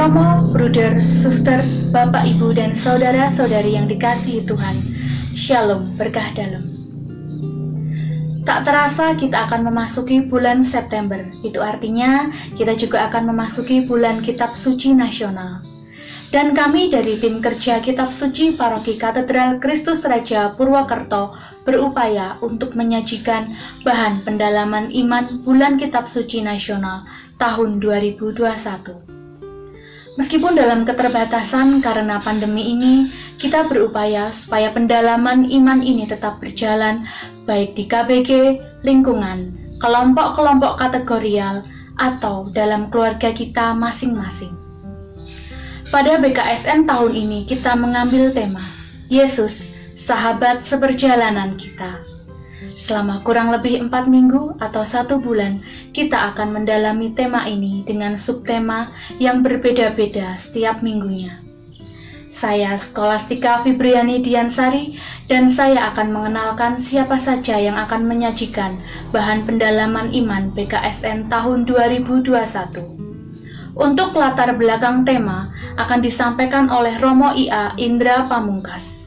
Romo, bruder, suster, bapak, ibu, dan saudara-saudari yang dikasihi Tuhan. Shalom, berkah dalam. Tak terasa kita akan memasuki bulan September. Itu artinya kita juga akan memasuki bulan Kitab Suci Nasional. Dan kami dari tim kerja Kitab Suci Paroki Katedral Kristus Raja Purwokerto berupaya untuk menyajikan bahan pendalaman iman bulan Kitab Suci Nasional tahun 2021. Meskipun dalam keterbatasan karena pandemi ini, kita berupaya supaya pendalaman iman ini tetap berjalan baik di KBG, lingkungan, kelompok-kelompok kategorial, atau dalam keluarga kita masing-masing. Pada BKSN tahun ini kita mengambil tema Yesus, sahabat seperjalanan kita. Selama kurang lebih 4 minggu atau 1 bulan, kita akan mendalami tema ini dengan subtema yang berbeda-beda setiap minggunya. Saya Skolastika Fibriani Diansari dan saya akan mengenalkan siapa saja yang akan menyajikan bahan pendalaman iman BKSN tahun 2021. Untuk latar belakang tema akan disampaikan oleh Romo IA Indra Pamungkas.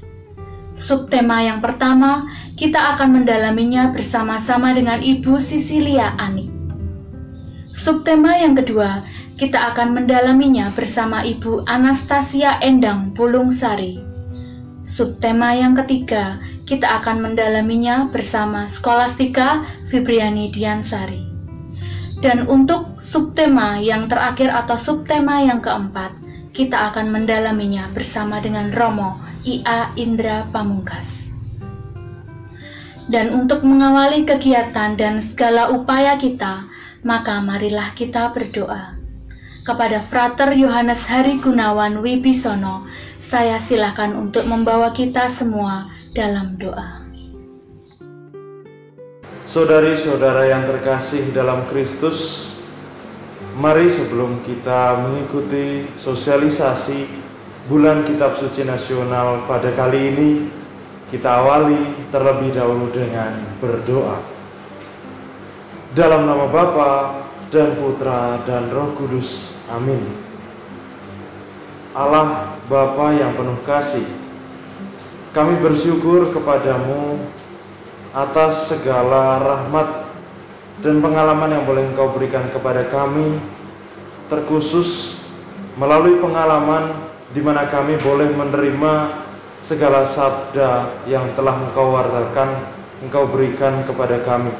Subtema yang pertama, kita akan mendalaminya bersama-sama dengan Ibu Sisilia Anik. Subtema yang kedua, kita akan mendalaminya bersama Ibu Anastasia Endang Pulungsari. Subtema yang ketiga, kita akan mendalaminya bersama Skolastika Fibriani Diansari. Dan untuk subtema yang terakhir atau subtema yang keempat, kita akan mendalaminya bersama dengan Romo IA Indra Pamungkas. Dan untuk mengawali kegiatan dan segala upaya kita, maka marilah kita berdoa. Kepada Frater Yohanes Hari Gunawan Wibisono, saya silakan untuk membawa kita semua dalam doa. Saudari-saudara yang terkasih dalam Kristus, mari sebelum kita mengikuti sosialisasi bulan Kitab Suci Nasional pada kali ini, kita awali terlebih dahulu dengan berdoa. Dalam nama Bapa dan Putra dan Roh Kudus, amin. Allah Bapa yang penuh kasih, kami bersyukur kepadamu atas segala rahmat dan pengalaman yang boleh Engkau berikan kepada kami, terkhusus melalui pengalaman di mana kami boleh menerima segala sabda yang telah Engkau wartakan, Engkau berikan kepada kami.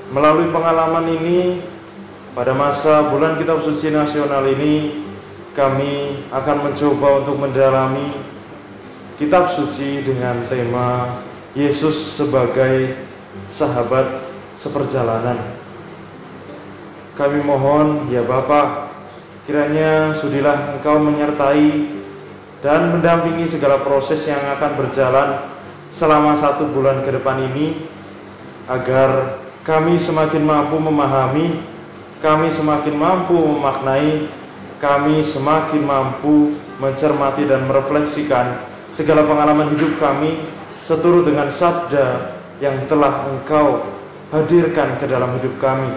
Melalui pengalaman ini, pada masa bulan Kitab Suci Nasional ini, kami akan mencoba untuk mendalami Kitab Suci dengan tema Yesus sebagai sahabat seperjalanan. Kami mohon, ya Bapa, kiranya sudilah Engkau menyertai dan mendampingi segala proses yang akan berjalan selama 1 bulan ke depan ini, agar kami semakin mampu memahami, kami semakin mampu memaknai, kami semakin mampu mencermati dan merefleksikan segala pengalaman hidup kami seturut dengan sabda yang telah Engkau hadirkan ke dalam hidup kami.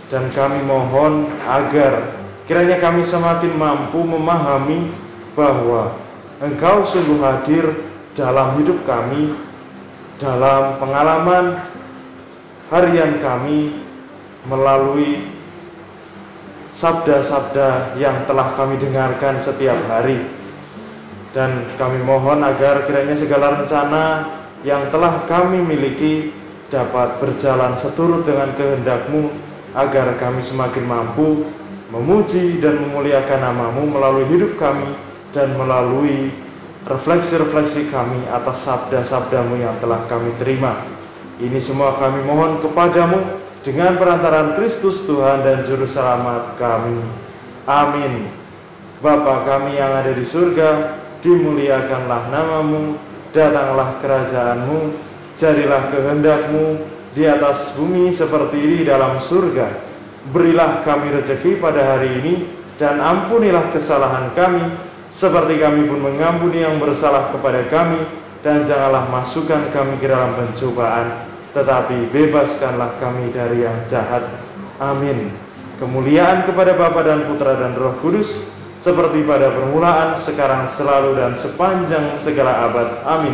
Dan kami mohon agar kiranya kami semakin mampu memahami bahwa Engkau sungguh hadir dalam hidup kami, dalam pengalaman harian kami, melalui sabda-sabda yang telah kami dengarkan setiap hari. Dan kami mohon agar kiranya segala rencana yang telah kami miliki dapat berjalan seturut dengan kehendak-Mu, agar kami semakin mampu memuji dan memuliakan nama-Mu melalui hidup kami dan melalui refleksi-refleksi kami atas sabda-sabda-Mu yang telah kami terima. Ini semua kami mohon kepadamu dengan perantaraan Kristus Tuhan dan Juru Selamat kami. Amin. Bapa kami yang ada di surga, dimuliakanlah nama-Mu, datanglah kerajaan-Mu, jadilah kehendak-Mu di atas bumi seperti di dalam surga. Berilah kami rezeki pada hari ini, dan ampunilah kesalahan kami, seperti kami pun mengampuni yang bersalah kepada kami, dan janganlah masukkan kami ke dalam pencobaan, tetapi bebaskanlah kami dari yang jahat. Amin. kemuliaan kepada Bapa dan Putra dan Roh Kudus, seperti pada permulaan, sekarang, selalu, dan sepanjang segala abad. Amin.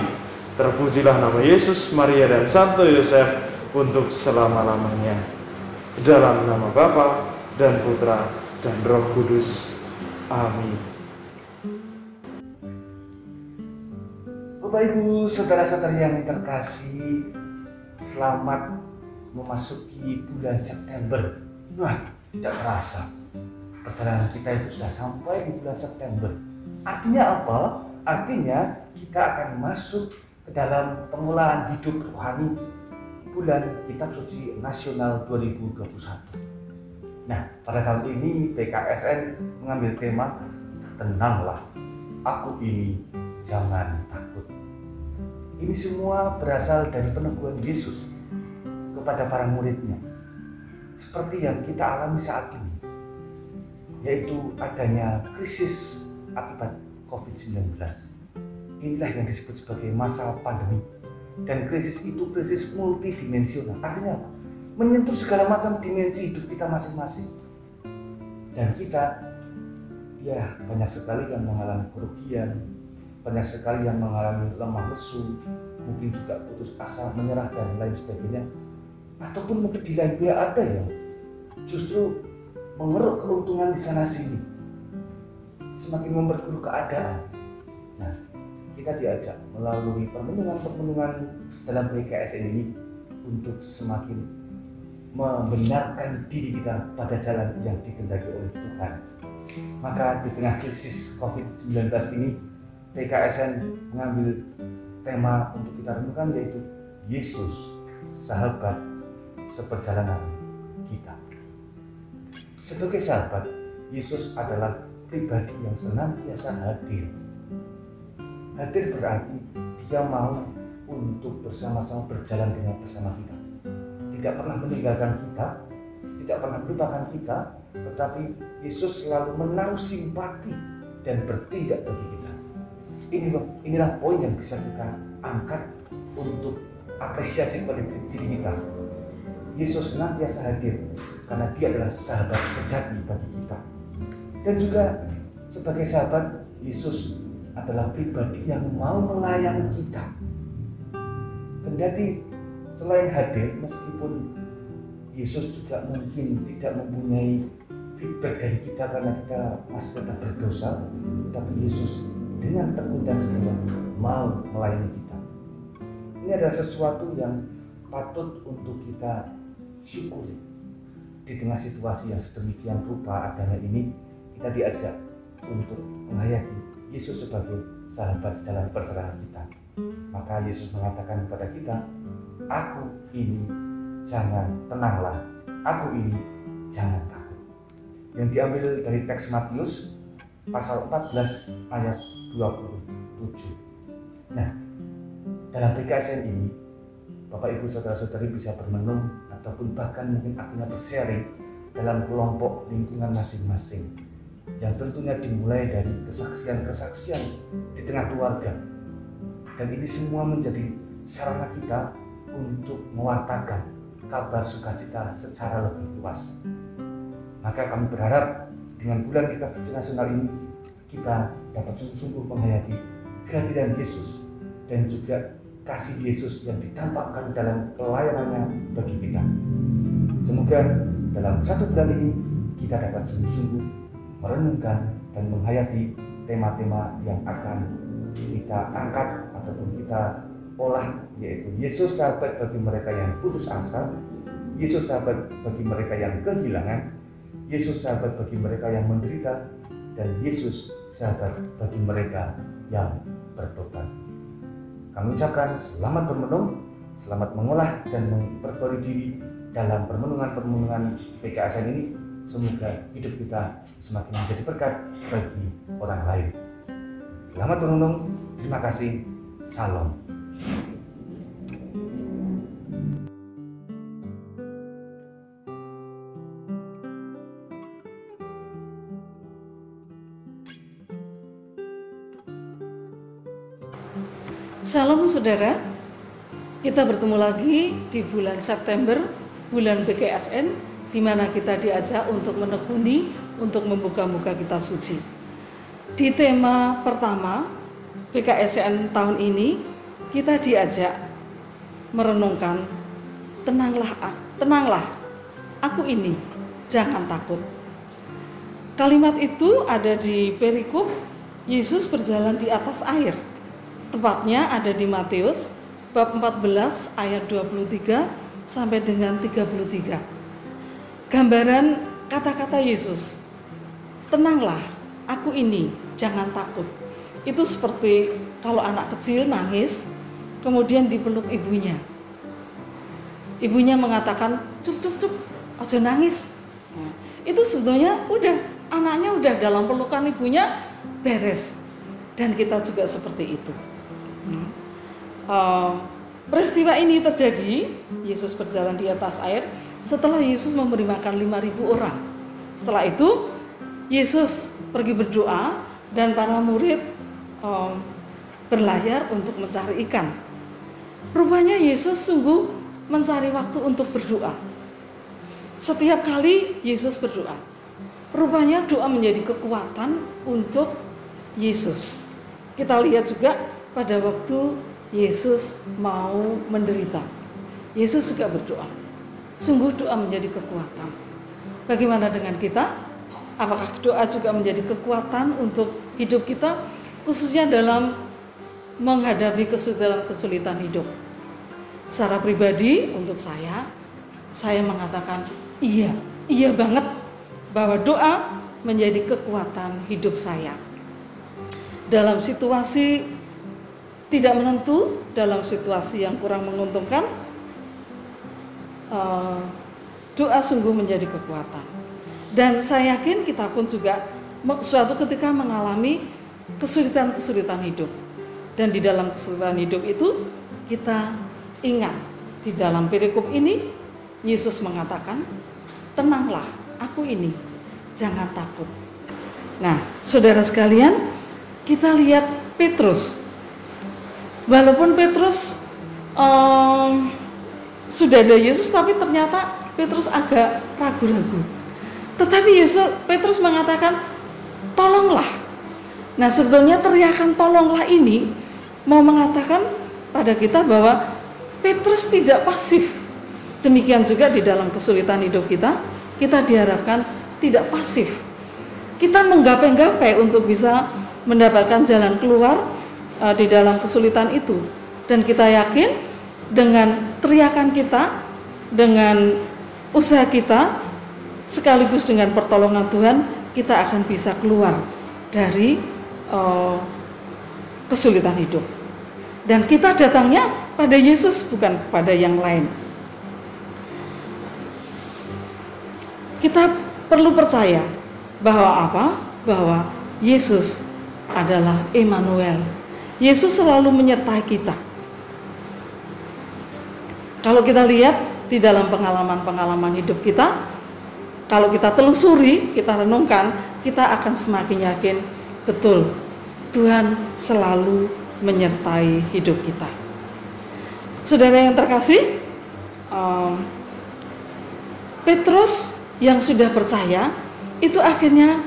Terpujilah nama Yesus, Maria, dan Santo Yosef untuk selama-lamanya. Dalam nama Bapa dan Putra dan Roh Kudus. Amin. Bapak Ibu, saudara-saudari yang terkasih, selamat memasuki bulan September. Wah, tidak terasa perjalanan kita itu sudah sampai di bulan September. Artinya apa? Artinya kita akan masuk ke dalam pengelolaan hidup rohani bulan Kitab Suci Nasional 2021. Nah, pada tahun ini PKSN mengambil tema Tenanglah, Aku Ini, Jangan Takut. Ini semua berasal dari peneguhan Yesus kepada para muridnya, seperti yang kita alami saat ini, yaitu adanya krisis akibat COVID-19. Inilah yang disebut sebagai masa pandemi, dan krisis itu krisis multidimensional. Artinya apa? Menyentuh segala macam dimensi hidup kita masing-masing. Dan kita, ya, banyak sekali yang mengalami kerugian, banyak sekali yang mengalami lemah lesu, mungkin juga putus asa, menyerah, dan lain sebagainya. Ataupun mungkin di lain pihak ada yang justru mengeruk keuntungan di sana sini, semakin memperburuk keadaan. Nah, kita diajak melalui permenungan dalam PKSN ini untuk semakin membenarkan diri kita pada jalan yang dikehendaki oleh Tuhan. Maka di tengah krisis COVID-19 ini, PKSN mengambil tema untuk kita renungkan, yaitu Yesus, sahabat seperjalanan kita. Sebagai sahabat, Yesus adalah pribadi yang senantiasa hadir. Hadir berarti dia mau untuk bersama-sama berjalan dengan bersama kita. Tidak pernah meninggalkan kita, tidak pernah melupakan kita, tetapi Yesus selalu menaruh simpati dan bertindak bagi kita. Inilah poin yang bisa kita angkat untuk apresiasi pada diri kita. Yesus senantiasa hadir karena dia adalah sahabat sejati bagi kita. Dan juga sebagai sahabat, Yesus adalah pribadi yang mau melayani kita. Kendati selain hadir, meskipun Yesus juga mungkin tidak mempunyai feedback dari kita karena kita masih tetap berdosa, tapi Yesus dengan tekun dan setia mau melayani kita. Ini adalah sesuatu yang patut untuk kita syukuri. Di tengah situasi yang sedemikian rupa adanya ini, kita diajak untuk menghayati Yesus sebagai sahabat dalam perjalanan kita. Maka Yesus mengatakan kepada kita, Aku ini, jangan tenanglah, Aku ini, jangan takut. Yang diambil dari teks Matius pasal 14 ayat 27. Nah, dalam PKSN ini, Bapak Ibu Saudara-saudari bisa bermenung ataupun bahkan mungkin akhirnya bersharing dalam kelompok lingkungan masing-masing, yang tentunya dimulai dari kesaksian-kesaksian di tengah keluarga. Dan ini semua menjadi sarana kita untuk mewartakan kabar sukacita secara lebih luas. Maka kami berharap dengan bulan Kitab Suci Nasional ini, kita dapat sungguh-sungguh menghayati kehadiran Yesus dan juga kasih Yesus yang ditampakkan dalam pelayanannya bagi kita. Semoga dalam satu bulan ini kita dapat sungguh-sungguh merenungkan dan menghayati tema-tema yang akan kita angkat ataupun kita olah, yaitu Yesus sahabat bagi mereka yang putus asa, Yesus sahabat bagi mereka yang kehilangan, Yesus sahabat bagi mereka yang menderita, dan Yesus sahabat bagi mereka yang bertobat. Kami ucapkan selamat bermenung, selamat mengolah dan memperbarui diri dalam permenungan-permenungan PKSN ini. Semoga hidup kita semakin menjadi berkat bagi orang lain. Selamat bermenung, terima kasih, salam. Salam saudara, kita bertemu lagi di bulan September, bulan PKSN, di mana kita diajak untuk menekuni, untuk membuka-buka kitab suci. Di tema pertama PKSN tahun ini, kita diajak merenungkan, tenanglah, aku ini, jangan takut. Kalimat itu ada di perikop Yesus berjalan di atas air. Tepatnya ada di Matius bab 14 ayat 23 sampai dengan 33. Gambaran kata-kata Yesus, tenanglah, aku ini, jangan takut. Itu seperti kalau anak kecil nangis, kemudian dipeluk ibunya. Ibunya mengatakan, cup, aja nangis. Nah, itu sebetulnya anaknya udah dalam pelukan ibunya beres. Dan kita juga seperti itu. Peristiwa ini terjadi, Yesus berjalan di atas air setelah Yesus memberi makan 5.000 orang. Setelah itu Yesus pergi berdoa dan para murid berlayar untuk mencari ikan. Rupanya Yesus sungguh mencari waktu untuk berdoa. Setiap kali Yesus berdoa, rupanya doa menjadi kekuatan untuk Yesus. Kita lihat juga pada waktu Yesus mau menderita, Yesus juga berdoa. Sungguh doa menjadi kekuatan. Bagaimana dengan kita? Apakah doa juga menjadi kekuatan untuk hidup kita, khususnya dalam menghadapi kesulitan hidup? Secara pribadi untuk saya mengatakan iya banget bahwa doa menjadi kekuatan hidup saya. Dalam situasi tidak menentu, dalam situasi yang kurang menguntungkan, doa sungguh menjadi kekuatan. Dan saya yakin kita pun juga suatu ketika mengalami kesulitan-kesulitan hidup. Dan di dalam kesulitan hidup itu kita ingat, di dalam perikop ini Yesus mengatakan, tenanglah, aku ini, jangan takut. Nah, saudara sekalian, kita lihat Petrus. Walaupun Petrus sudah ada Yesus, tapi ternyata Petrus agak ragu-ragu. Tetapi Petrus mengatakan, tolonglah. Nah, sebetulnya teriakan tolonglah ini mau mengatakan pada kita bahwa Petrus tidak pasif. Demikian juga di dalam kesulitan hidup kita diharapkan tidak pasif. Kita menggapai-gapai untuk bisa mendapatkan jalan keluar di dalam kesulitan itu. Dan kita yakin dengan teriakan kita, dengan usaha kita, sekaligus dengan pertolongan Tuhan, kita akan bisa keluar dari kesulitan hidup. Dan kita datangnya pada Yesus, bukan pada yang lain. Kita perlu percaya bahwa bahwa Yesus adalah Immanuel. Yesus selalu menyertai kita. Kalau kita lihat di dalam pengalaman-pengalaman hidup kita, kalau kita telusuri, kita renungkan, kita akan semakin yakin betul Tuhan selalu menyertai hidup kita. Saudara yang terkasih, Petrus yang sudah percaya itu akhirnya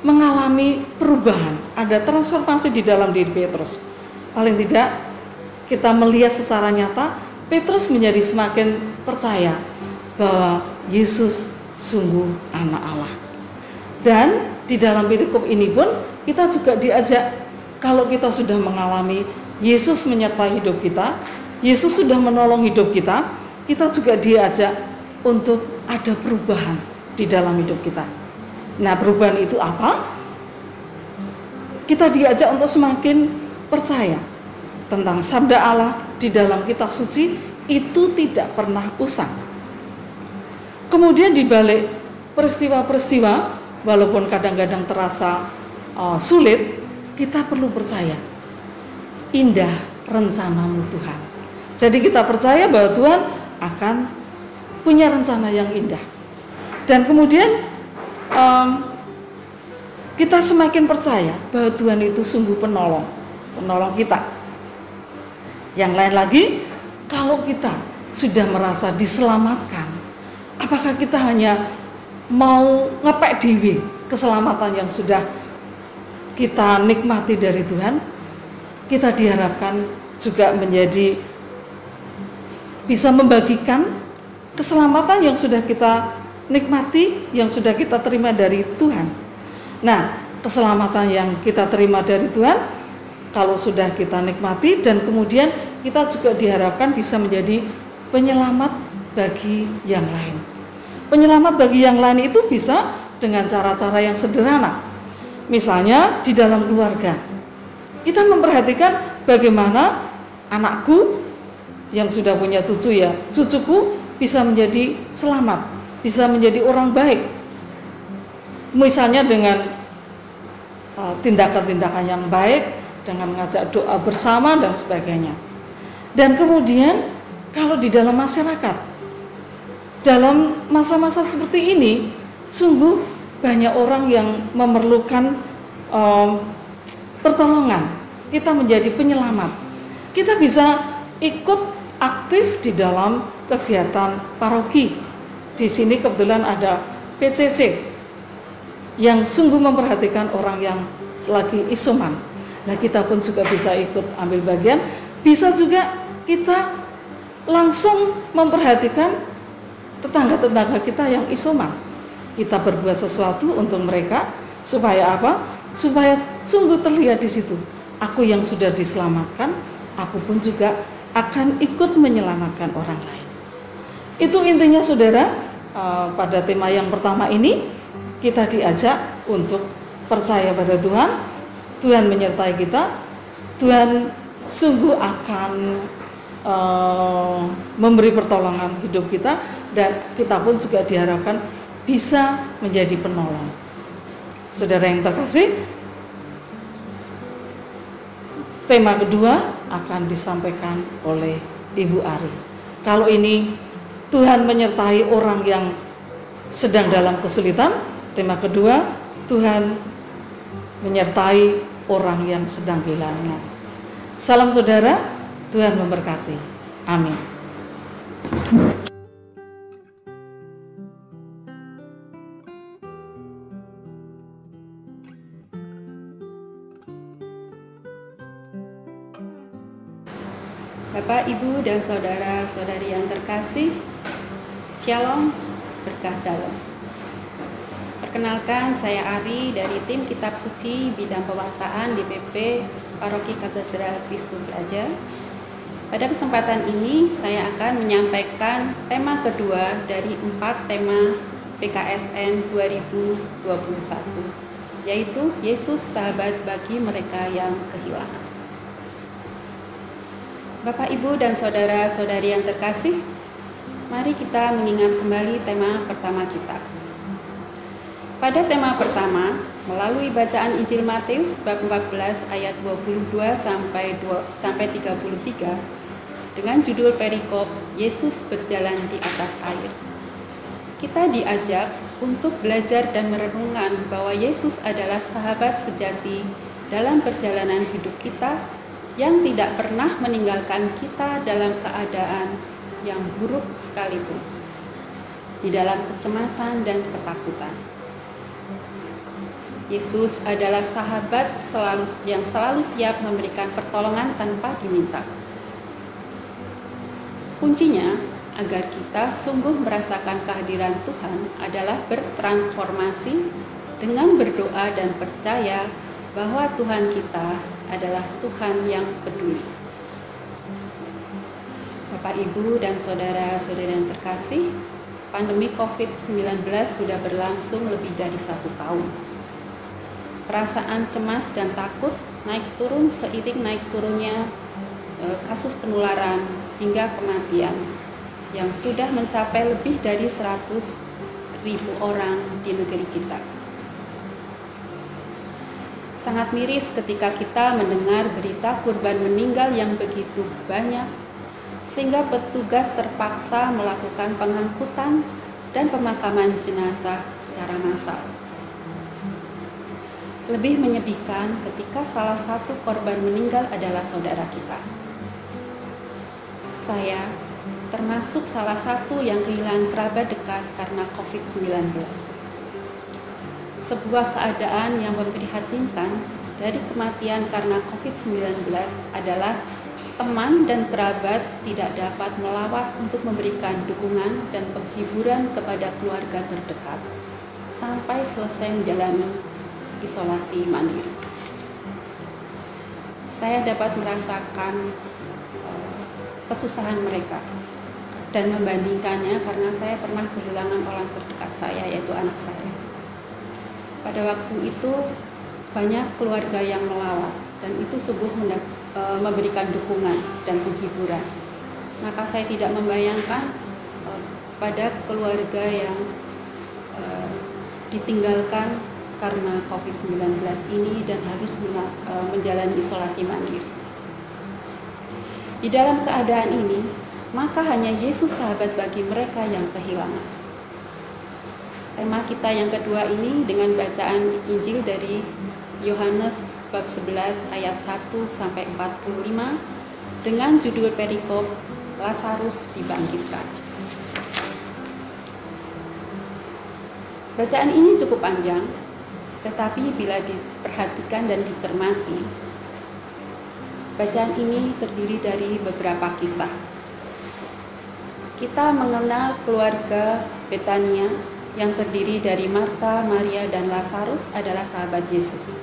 mengalami perubahan, ada transformasi di dalam diri Petrus. Paling tidak kita melihat secara nyata Petrus menjadi semakin percaya bahwa Yesus sungguh anak Allah. Dan di dalam perikop ini pun kita juga diajak, kalau kita sudah mengalami Yesus menyertai hidup kita, Yesus sudah menolong hidup kita, kita juga diajak untuk ada perubahan di dalam hidup kita. Nah, perubahan itu apa? Kita diajak untuk semakin percaya tentang sabda Allah di dalam kitab suci itu tidak pernah usang. Kemudian di balik peristiwa-peristiwa, walaupun kadang-kadang terasa sulit, kita perlu percaya indah rencanamu Tuhan. Jadi kita percaya bahwa Tuhan akan punya rencana yang indah. Dan kemudian kita semakin percaya bahwa Tuhan itu sungguh penolong kita. Yang lain lagi, kalau kita sudah merasa diselamatkan, Apakah kita hanya mau ngepek dewi keselamatan yang sudah kita nikmati dari Tuhan? Kita diharapkan juga menjadi bisa membagikan keselamatan yang sudah kita nikmati, yang sudah kita terima dari Tuhan. Nah, keselamatan yang kita terima dari Tuhan, kalau sudah kita nikmati, dan kemudian kita juga diharapkan bisa menjadi penyelamat bagi yang lain. Penyelamat bagi yang lain itu bisa dengan cara-cara yang sederhana. Misalnya di dalam keluarga, kita memperhatikan bagaimana anakku yang sudah punya cucu, ya, cucuku bisa menjadi selamat, bisa menjadi orang baik. Misalnya dengan tindakan-tindakan yang baik, dengan mengajak doa bersama dan sebagainya. Dan kemudian kalau di dalam masyarakat, dalam masa-masa seperti ini, sungguh banyak orang yang memerlukan pertolongan. Kita menjadi penyelamat. Kita bisa ikut aktif di dalam kegiatan paroki. Di sini kebetulan ada PCC yang sungguh memperhatikan orang yang selagi isoman. Nah, kita pun juga bisa ikut ambil bagian. Bisa juga kita langsung memperhatikan tetangga-tetangga kita yang isoman. Kita berbuat sesuatu untuk mereka supaya apa? Supaya sungguh terlihat di situ. Aku yang sudah diselamatkan, aku pun juga akan ikut menyelamatkan orang lain. Itu intinya, saudara. Pada tema yang pertama ini kita diajak untuk percaya pada Tuhan. Tuhan menyertai kita. Tuhan sungguh akan memberi pertolongan hidup kita, dan kita pun juga diharapkan bisa menjadi penolong. Saudara yang terkasih, tema kedua akan disampaikan oleh Ibu Ari. Kalau ini Tuhan menyertai orang yang sedang dalam kesulitan, tema kedua Tuhan menyertai orang yang sedang kehilangan. Salam saudara, Tuhan memberkati. Amin. Bapak, Ibu, dan saudara-saudari yang terkasih, Shalom, berkah dalam. Perkenalkan, saya Ari dari tim Kitab Suci Bidang Pewartaan DPP Paroki Katedral Kristus Raja. Pada kesempatan ini, saya akan menyampaikan tema kedua dari 4 tema PKSN 2021, yaitu Yesus sahabat bagi mereka yang kehilangan. Bapak, Ibu, dan saudara-saudari yang terkasih, mari kita mengingat kembali tema pertama kita. Pada tema pertama, melalui bacaan Injil Matius bab 14 ayat 22 sampai 33 dengan judul perikop Yesus berjalan di atas air. Kita diajak untuk belajar dan merenungkan bahwa Yesus adalah sahabat sejati dalam perjalanan hidup kita, yang tidak pernah meninggalkan kita dalam keadaan yang buruk sekalipun, di dalam kecemasan dan ketakutan. Yesus adalah sahabat yang selalu siap memberikan pertolongan tanpa diminta. Kuncinya agar kita sungguh merasakan kehadiran Tuhan adalah bertransformasi dengan berdoa dan percaya bahwa Tuhan kita adalah Tuhan yang peduli. Bapak, Ibu, dan saudara-saudari yang terkasih, pandemi COVID-19 sudah berlangsung lebih dari 1 tahun. Perasaan cemas dan takut naik turun seiring naik turunnya kasus penularan hingga kematian yang sudah mencapai lebih dari 100.000 orang di negeri kita. Sangat miris ketika kita mendengar berita korban meninggal yang begitu banyak, sehingga petugas terpaksa melakukan pengangkutan dan pemakaman jenazah secara massal. Lebih menyedihkan ketika salah satu korban meninggal adalah saudara kita. Saya termasuk salah satu yang kehilangan kerabat dekat karena COVID-19. Sebuah keadaan yang memprihatinkan dari kematian karena COVID-19 adalah teman dan kerabat tidak dapat melawat untuk memberikan dukungan dan penghiburan kepada keluarga terdekat sampai selesai menjalani isolasi mandiri. Saya dapat merasakan kesusahan mereka dan membandingkannya karena saya pernah kehilangan orang terdekat saya, yaitu anak saya. Pada waktu itu banyak keluarga yang melawat dan itu sungguh memberikan dukungan dan penghiburan. Maka saya tidak membayangkan pada keluarga yang ditinggalkan karena COVID-19 ini dan harus menjalani isolasi mandiri. Di dalam keadaan ini, maka hanya Yesus sahabat bagi mereka yang kehilangan. Tema kita yang kedua ini dengan bacaan Injil dari Yohanes bab 11 ayat 1 sampai 45 dengan judul perikop Lazarus dibangkitkan. Bacaan ini cukup panjang, tetapi bila diperhatikan dan dicermati, bacaan ini terdiri dari beberapa kisah. Kita mengenal keluarga Betania yang terdiri dari Marta, Maria, dan Lazarus adalah sahabat Yesus.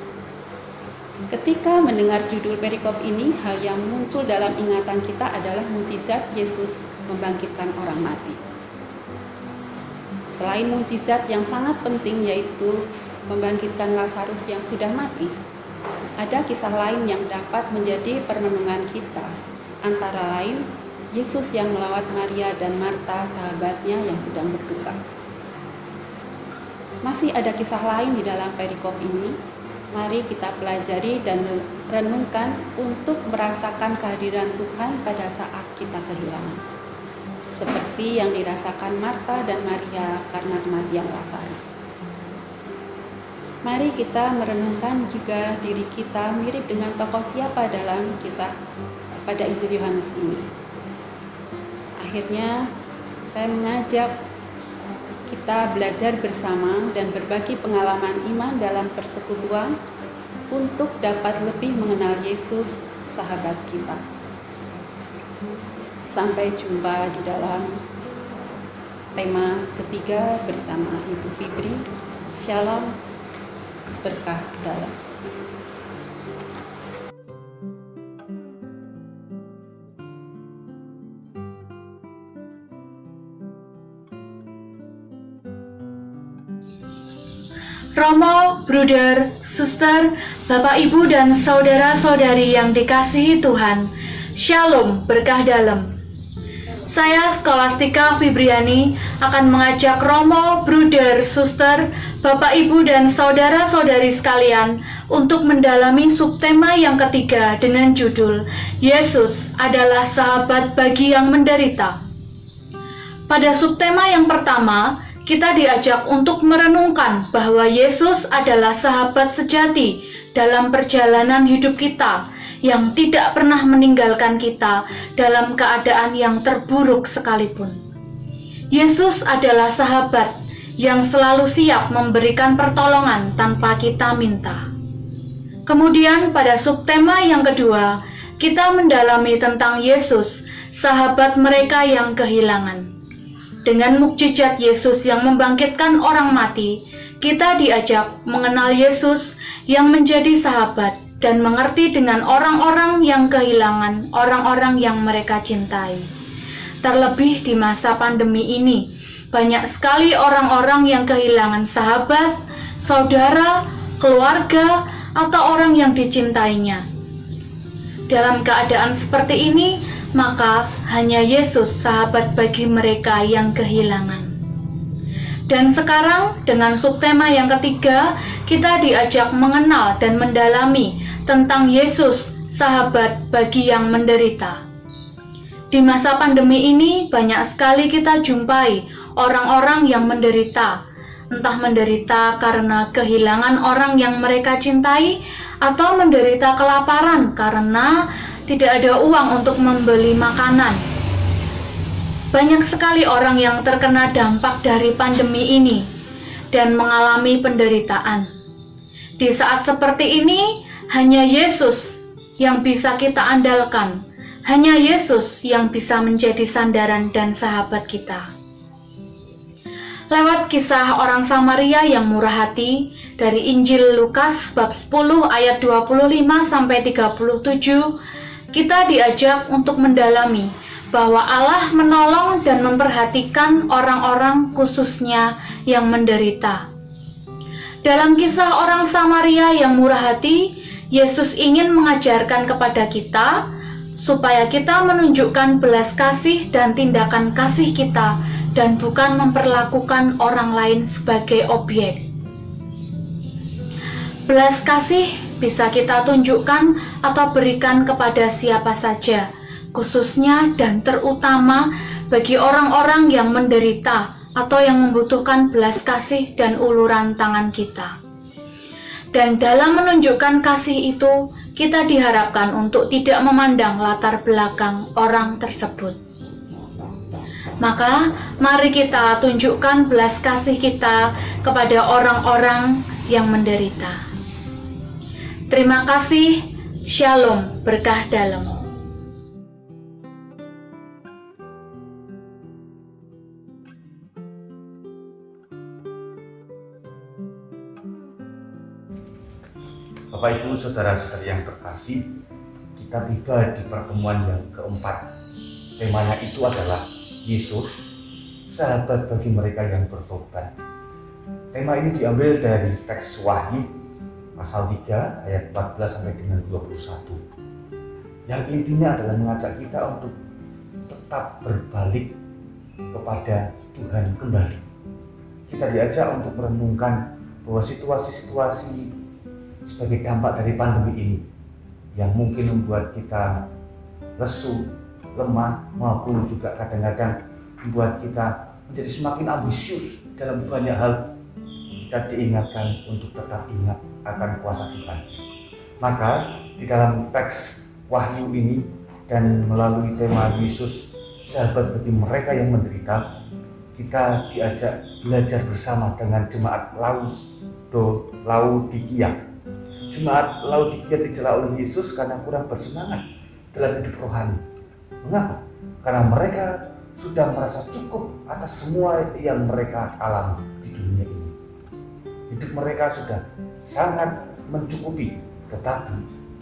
Ketika mendengar judul perikop ini, hal yang muncul dalam ingatan kita adalah mukjizat Yesus membangkitkan orang mati. Selain mukjizat yang sangat penting yaitu membangkitkan Lazarus yang sudah mati, ada kisah lain yang dapat menjadi perenungan kita, antara lain Yesus yang melawat Maria dan Marta sahabatnya yang sedang berduka. Masih ada kisah lain di dalam perikop ini. Mari kita pelajari dan renungkan untuk merasakan kehadiran Tuhan pada saat kita kehilangan. Seperti yang dirasakan Marta dan Maria karena kematian Lazarus. Mari kita merenungkan juga diri kita mirip dengan tokoh siapa dalam kisah pada Injil Yohanes ini. Akhirnya saya mengajak kita belajar bersama dan berbagi pengalaman iman dalam persekutuan untuk dapat lebih mengenal Yesus, sahabat kita. Sampai jumpa di dalam tema ketiga bersama Ibu Fibri. Shalom, berkah dalam. Romo, Bruder, Suster, Bapak Ibu dan Saudara-saudari yang dikasihi Tuhan, Shalom, berkah dalam. Saya Skolastika Fibriani akan mengajak Romo, Bruder, Suster, Bapak Ibu dan Saudara-saudari sekalian untuk mendalami subtema yang ketiga dengan judul Yesus adalah sahabat bagi yang menderita. Pada subtema yang pertama, kita diajak untuk merenungkan bahwa Yesus adalah sahabat sejati dalam perjalanan hidup kita yang tidak pernah meninggalkan kita dalam keadaan yang terburuk sekalipun. Yesus adalah sahabat yang selalu siap memberikan pertolongan tanpa kita minta. Kemudian pada subtema yang kedua, kita mendalami tentang Yesus, sahabat mereka yang kehilangan. Dengan mukjizat Yesus yang membangkitkan orang mati, kita diajak mengenal Yesus yang menjadi sahabat dan mengerti dengan orang-orang yang kehilangan orang-orang yang mereka cintai. Terlebih di masa pandemi ini, banyak sekali orang-orang yang kehilangan sahabat, saudara, keluarga, atau orang yang dicintainya. Dalam keadaan seperti ini, maka hanya Yesus sahabat bagi mereka yang kehilangan. Dan sekarang dengan subtema yang ketiga, kita diajak mengenal dan mendalami tentang Yesus sahabat bagi yang menderita. Di masa pandemi ini banyak sekali kita jumpai orang-orang yang menderita, entah menderita karena kehilangan orang yang mereka cintai atau menderita kelaparan karena tidak ada uang untuk membeli makanan. Banyak sekali orang yang terkena dampak dari pandemi ini dan mengalami penderitaan. Di saat seperti ini, hanya Yesus yang bisa kita andalkan. Hanya Yesus yang bisa menjadi sandaran dan sahabat kita. Lewat kisah orang Samaria yang murah hati dari Injil Lukas bab 10 ayat 25 sampai 37, kita diajak untuk mendalami bahwa Allah menolong dan memperhatikan orang-orang khususnya yang menderita. Dalam kisah orang Samaria yang murah hati, Yesus ingin mengajarkan kepada kita supaya kita menunjukkan belas kasih dan tindakan kasih kita dan bukan memperlakukan orang lain sebagai objek. Belas kasih bisa kita tunjukkan atau berikan kepada siapa saja, khususnya dan terutama bagi orang-orang yang menderita atau yang membutuhkan belas kasih dan uluran tangan kita. Dan dalam menunjukkan kasih itu, kita diharapkan untuk tidak memandang latar belakang orang tersebut. Maka, mari kita tunjukkan belas kasih kita kepada orang-orang yang menderita. Terima kasih. Shalom, berkah dalam. Bapak Ibu saudara-saudari yang terkasih, kita tiba di pertemuan yang keempat. Temanya itu adalah Yesus, sahabat bagi mereka yang bertobat. Tema ini diambil dari teks Wahyu pasal 3 ayat 14 sampai dengan 21. Yang intinya adalah mengajak kita untuk tetap berbalik kepada Tuhan kembali. Kita diajak untuk merenungkan bahwa situasi-situasi sebagai dampak dari pandemi ini yang mungkin membuat kita lesu, lemah, maupun juga kadang-kadang membuat kita menjadi semakin ambisius dalam banyak hal. Kita diingatkan untuk tetap ingat akan kuasa Tuhan. Maka di dalam teks Wahyu ini dan melalui tema Yesus, sahabat bagi mereka yang menderita, kita diajak belajar bersama dengan jemaat Laodikia. Jemaat Laodikia dicela oleh Yesus karena kurang bersemangat dalam hidup rohani. Mengapa? Karena mereka sudah merasa cukup atas semua yang mereka alami di dunia ini. Hidup mereka sudah sangat mencukupi, tetapi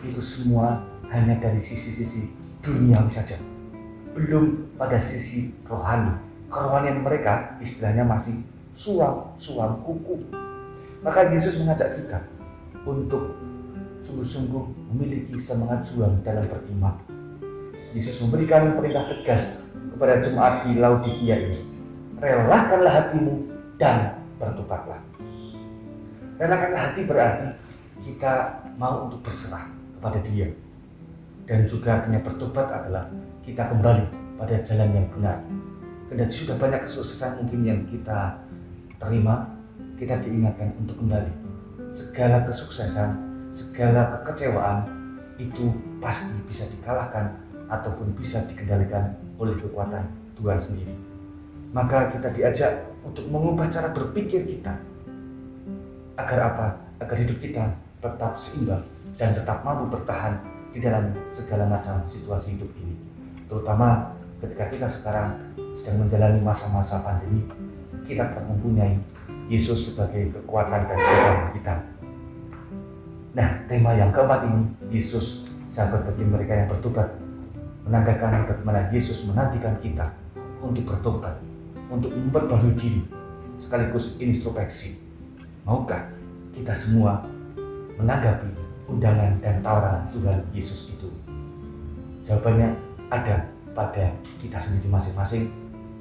itu semua hanya dari sisi-sisi duniawi saja. Belum pada sisi rohani. Kerohanian mereka istilahnya masih suam kuku. Maka Yesus mengajak kita untuk sungguh-sungguh memiliki semangat juang dalam beriman. Yesus memberikan perintah tegas kepada jemaat di Laodikia ini. Relakanlah hatimu dan bertobatlah. Relakanlah hati berarti kita mau untuk berserah kepada Dia. Dan juga artinya bertobat adalah kita kembali pada jalan yang benar. Kendati sudah banyak kesuksesan mungkin yang kita terima, kita diingatkan untuk kembali. Segala kesuksesan, segala kekecewaan itu pasti bisa dikalahkan ataupun bisa dikendalikan oleh kekuatan Tuhan sendiri. Maka kita diajak untuk mengubah cara berpikir kita. Agar apa? Agar hidup kita tetap seimbang dan tetap mampu bertahan di dalam segala macam situasi hidup ini. Terutama ketika kita sekarang sedang menjalani masa-masa pandemi, kita tetap mempunyai Yesus sebagai kekuatan dan pegangan kita. Nah, tema yang keempat ini, Yesus, sahabat bagi mereka yang bertobat, menandakan bagaimana Yesus menantikan kita untuk bertobat, untuk memperbarui diri, sekaligus introspeksi. Maukah kita semua menanggapi undangan dan tawaran Tuhan Yesus itu? Jawabannya ada pada kita sendiri masing-masing,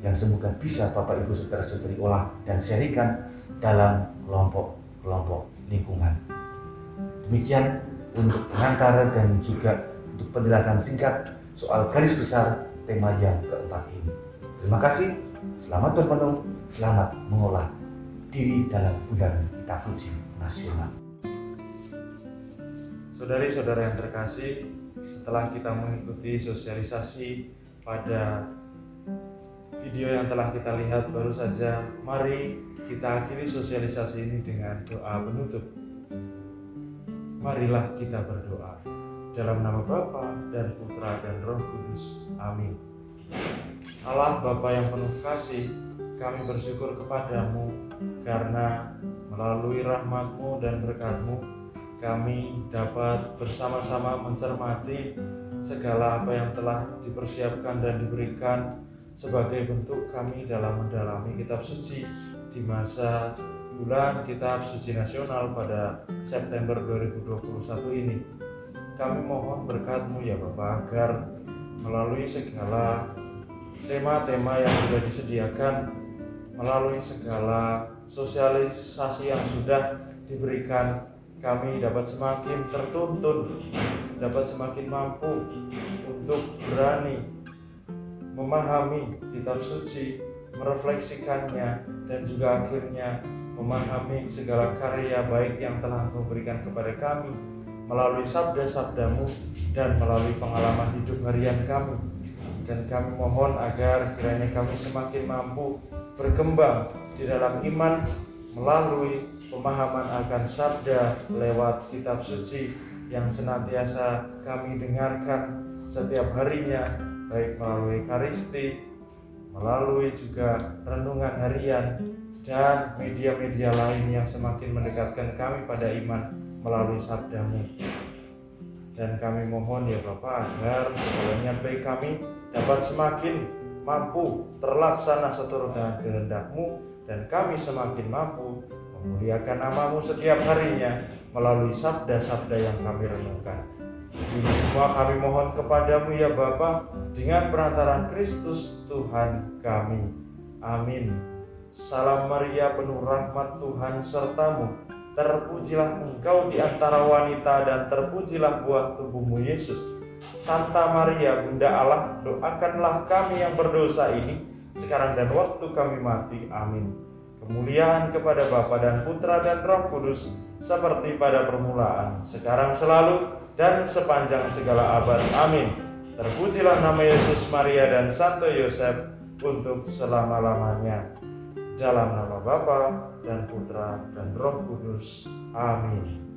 yang semoga bisa Bapak Ibu Saudara-saudari olah dan sharingkan dalam kelompok-kelompok lingkungan. Demikian untuk pengantar dan juga untuk penjelasan singkat soal garis besar tema yang keempat ini. Terima kasih, selamat bermenung, selamat mengolah diri dalam bulan kita Puji Nasional. Saudari-saudara yang terkasih, setelah kita mengikuti sosialisasi pada video yang telah kita lihat baru saja, mari kita akhiri sosialisasi ini dengan doa penutup. Marilah kita berdoa. Dalam nama Bapa dan Putra dan Roh Kudus. Amin. Allah Bapa yang penuh kasih, kami bersyukur kepadamu karena melalui rahmat-Mu dan berkat-Mu kami dapat bersama-sama mencermati segala apa yang telah dipersiapkan dan diberikan sebagai bentuk kami dalam mendalami kitab suci di masa bulan kitab suci nasional pada September 2021 ini. Kami mohon berkat-Mu ya Bapa, agar melalui segala tema-tema yang sudah disediakan, melalui segala sosialisasi yang sudah diberikan, kami dapat semakin tertuntun, dapat semakin mampu untuk berani memahami kitab suci, merefleksikannya, dan juga akhirnya memahami segala karya baik yang telah Engkau berikan kepada kami melalui sabda-sabda-Mu dan melalui pengalaman hidup harian kami. Dan kami mohon agar kiranya kami semakin mampu berkembang di dalam iman melalui pemahaman akan sabda lewat kitab suci yang senantiasa kami dengarkan setiap harinya, baik melalui Ekaristi, melalui juga renungan harian, dan media-media lain yang semakin mendekatkan kami pada iman melalui sabda-Mu. Dan kami mohon ya Bapa, agar segala niat baik kami dapat semakin mampu terlaksana seturut dengan kehendak-Mu, dan kami semakin mampu memuliakan nama-Mu setiap harinya melalui sabda-sabda yang kami renungkan. Ini semua kami mohon kepadamu ya Bapa, dengan perantaraan Kristus Tuhan kami. Amin. Salam Maria, penuh rahmat Tuhan sertamu. Terpujilah engkau di antara wanita, dan terpujilah buah tubuhmu Yesus. Santa Maria, Bunda Allah, doakanlah kami yang berdosa ini, sekarang dan waktu kami mati. Amin. Kemuliaan kepada Bapa dan Putra dan Roh Kudus, seperti pada permulaan, sekarang selalu, dan sepanjang segala abad. Amin. Terpujilah nama Yesus, Maria, dan Santo Yosef untuk selama-lamanya. Dalam nama Bapa dan Putra dan Roh Kudus. Amin.